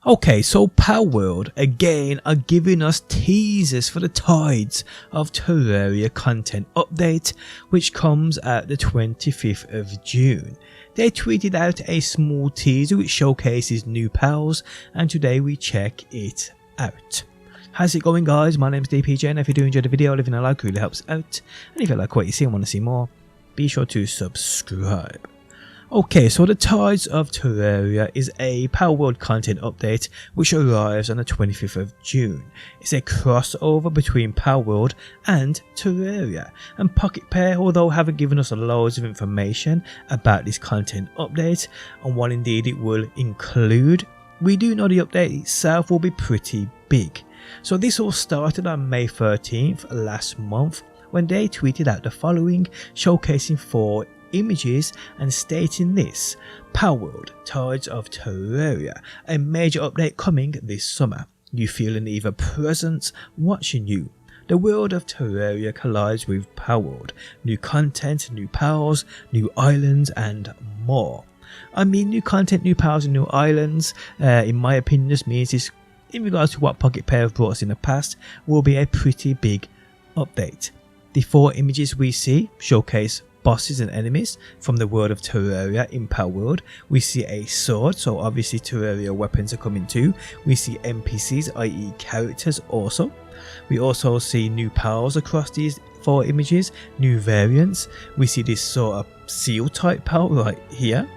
Okay, so Palworld again are giving us teasers for the Tides of Terraria content update, which comes at the 25th of June. They tweeted out a small teaser which showcases new pals, and today we check it out. How's it going, guys? My name's DPJ, and if you do enjoy the video, leaving a like really helps out, and if you like what you see and want to see more, be sure to subscribe. Okay, so the Tides of Terraria is a Palworld content update which arrives on the 25th of June. It's a crossover between Palworld and Terraria, and Pocket Pair, although haven't given us loads of information about this content update and what indeed it will include, we do know the update itself will be pretty big. So this all started on May 13th last month when they tweeted out the following, showcasing 4 images and stating this: Palworld, Tides of Terraria, a major update coming this summer. You feel an ever presence watching you. The world of Terraria collides with Palworld. New content, new pals, new islands and more. I mean, new content, new pals and new islands, in my opinion, just means this, in regards to what Pocket Pair have brought us in the past, will be a pretty big update. The 4 images we see showcase bosses and enemies from the world of Terraria in Palworld. We see a sword, so obviously Terraria weapons are coming too. We see NPCs, i.e. characters also. We also see new pals across these 4 images, new variants. We see this sort of seal type pal right here.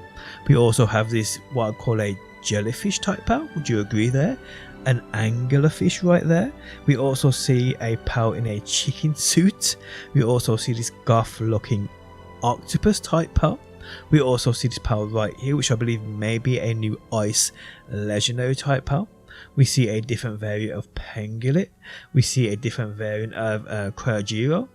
We also have this what I call a jellyfish type pal, would you agree there? An anglerfish right there. We also see a pal in a chicken suit. We also see this goth looking octopus type pal. We also see this pal right here, which I believe may be a new ice legendary type pal. We see a different variant of Pengulet. We see a different variant of Cragiro.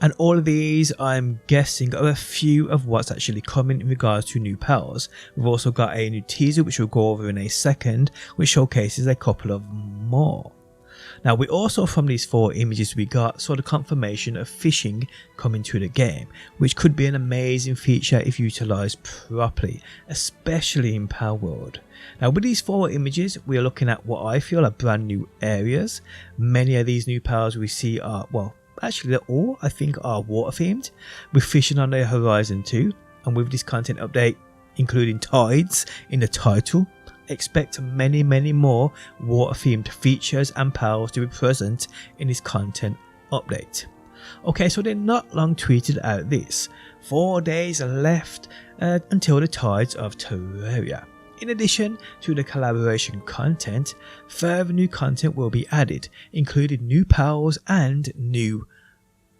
And all of these, I'm guessing, are a few of what's actually coming in regards to new pals. We've also got a new teaser which we'll go over in a second, which showcases a couple of more. Now, we also, from these 4 images we got, saw the confirmation of fishing coming to the game, which could be an amazing feature if utilised properly, especially in Palworld. Now, with these 4 images, we are looking at what I feel are brand new areas. Many of these new pals we see are, well, actually they're all, I think, are water themed, with fishing on the horizon too. And with this content update, including tides in the title, expect many more water themed features and pals to be present in this content update. Okay, so they not long tweeted out this: 4 days left until the Tides of Terraria. In addition to the collaboration content, further new content will be added, including new pals and new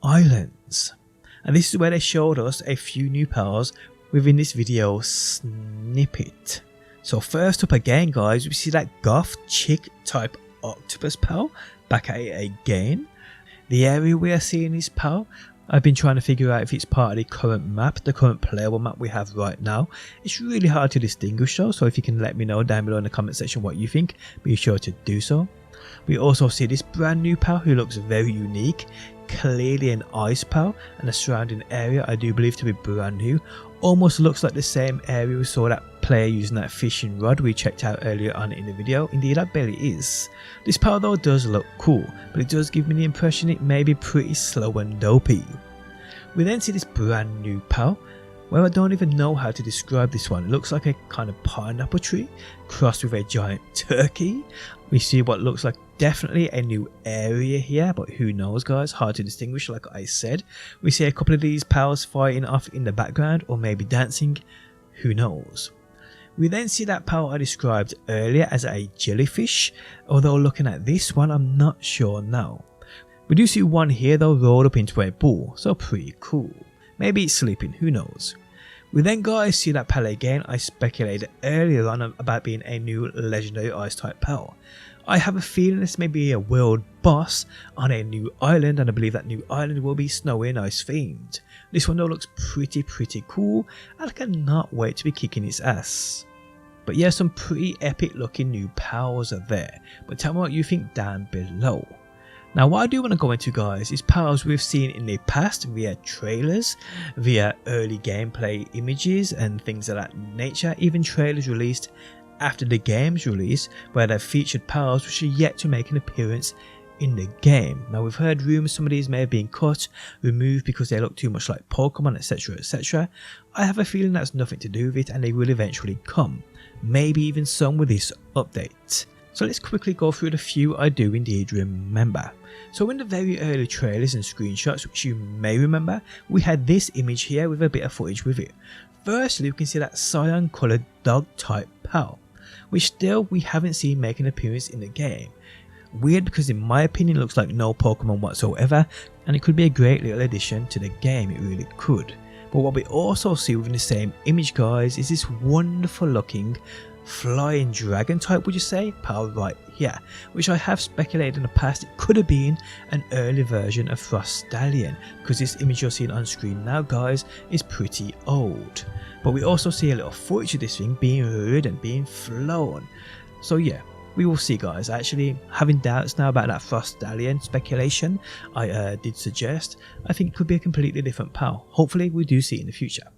islands. And this is where they showed us a few new pals within this video snippet. So first up again, guys, we see that goth chick type octopus pal back at it again. The area we are seeing this pal, I've been trying to figure out if it's part of the current map, the current playable map we have right now. It's really hard to distinguish though, so if you can let me know down below in the comment section what you think, be sure to do so. We also see this brand new pal who looks very unique, clearly an ice pal, and the surrounding area I do believe to be brand new. Almost looks like the same area we saw that player using that fishing rod we checked out earlier on in the video. Indeed, that barely is. This pal though does look cool, but it does give me the impression it may be pretty slow and dopey. We then see this brand new pal, where I don't even know how to describe this one. It looks like a kind of pineapple tree crossed with a giant turkey. We see what looks like definitely a new area here, but who knows, guys, hard to distinguish like I said. We see a couple of these pals fighting off in the background, or maybe dancing, who knows. We then see that pal I described earlier as a jellyfish, although looking at this one I'm not sure now. We do see one here though rolled up into a ball, so pretty cool. Maybe it's sleeping, who knows. We then, guys, see that pal again I speculated earlier on about being a new legendary ice type pal. I have a feeling this may be a world boss on a new island, and I believe that new island will be snowy and ice themed. This one though looks pretty cool, and I cannot wait to be kicking its ass. But yeah, some pretty epic looking new pals are there, but tell me what you think down below. Now, what I do want to go into, guys, is pals we've seen in the past via trailers, via early gameplay images and things of that nature, even trailers released after the game's release, where they've featured pals which are yet to make an appearance in the game. Now we've heard rumours some of these may have been cut, removed because they look too much like Pokemon, etc, etc. I have a feeling that's nothing to do with it and they will eventually come. Maybe even some with this update. So let's quickly go through the few I do indeed remember. So in the very early trailers and screenshots which you may remember, we had this image here with a bit of footage with it. Firstly we can see that cyan coloured dog type pal, which still we haven't seen make an appearance in the game. Weird because in my opinion it looks like no Pokemon whatsoever, and it could be a great little addition to the game, it really could. But what we also see within the same image guys is this wonderful looking flying dragon type, would you say, pal right here, which I have speculated in the past it could have been an early version of Frost Stallion, because this image you're seeing on screen now guys is pretty old. But we also see a little footage of this thing being ridden, being flown. So yeah, we will see guys. Actually having doubts now about that Frost Stallion speculation I did suggest. I think it could be a completely different pal. Hopefully we do see it in the future.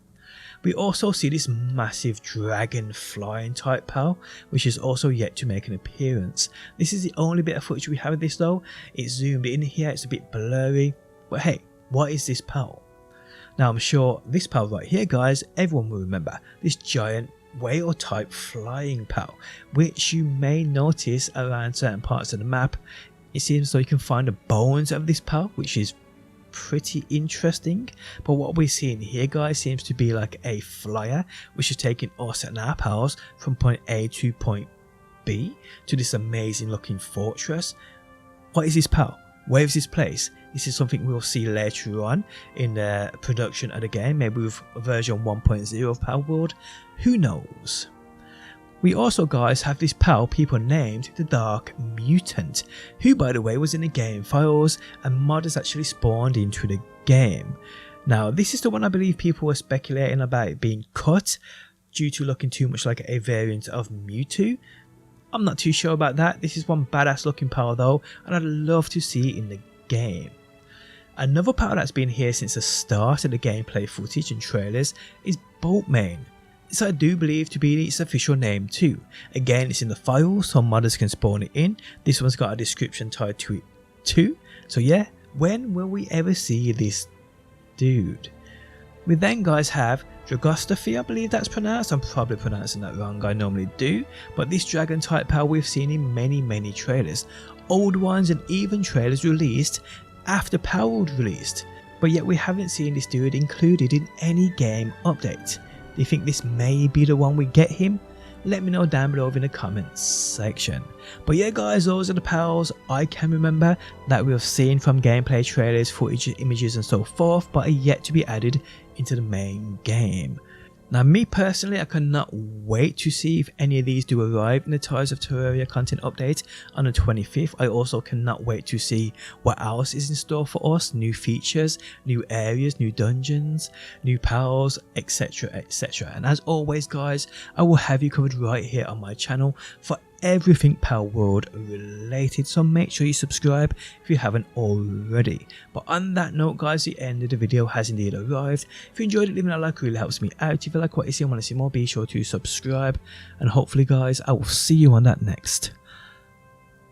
We also see this massive dragon flying type pal, which is also yet to make an appearance. This is the only bit of footage we have of this though. It's zoomed in here, it's a bit blurry, but hey, what is this pal? Now I'm sure this pal right here guys, everyone will remember, this giant whale type flying pal, which you may notice around certain parts of the map. It seems as though you can find the bones of this pal, which is pretty interesting. But what we're seeing here guys seems to be like a flyer which is taking us and our pals from point A to point B to this amazing looking fortress. What is this pal? Where is this place? This is something we'll see later on in the production of the game, maybe with version 1.0 of Palworld, who knows. We also guys have this pal people named the Dark Mutant, who by the way was in the game files and modders actually spawned into the game. Now this is the one I believe people were speculating about it being cut due to looking too much like a variant of Mewtwo. I'm not too sure about that. This is one badass looking pal though, and I'd love to see it in the game. Another pal that's been here since the start of the gameplay footage and trailers is Boltmane. This I do believe to be its official name too. Again, it's in the file so modders can spawn it in. This one's got a description tied to it too. So yeah, when will we ever see this dude? We then guys have Dragostophy, I believe that's pronounced. I'm probably pronouncing that wrong, I normally do. But this dragon type pal we've seen in many trailers. Old ones and even trailers released after Palworld released. But yet we haven't seen this dude included in any game update. Do you think this may be the one we get him? Let me know down below in the comments section. But yeah guys, those are the pals I can remember that we've seen from gameplay trailers, footage, images and so forth, but are yet to be added into the main game. Now me personally, I cannot wait to see if any of these do arrive in the Tides of Terraria content update on the 25th. I also cannot wait to see what else is in store for us, new features, new areas, new dungeons, new pals, etc, etc. And as always guys, I will have you covered right here on my channel for everything Palworld related, so make sure you subscribe if you haven't already. But on that note guys, the end of the video has indeed arrived. If you enjoyed it, leaving a like really helps me out. If you like what you see and want to see more, be sure to subscribe, and hopefully guys I will see you on that next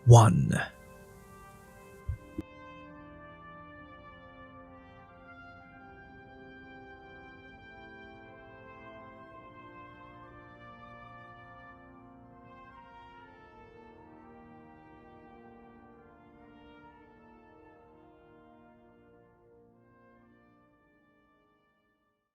one.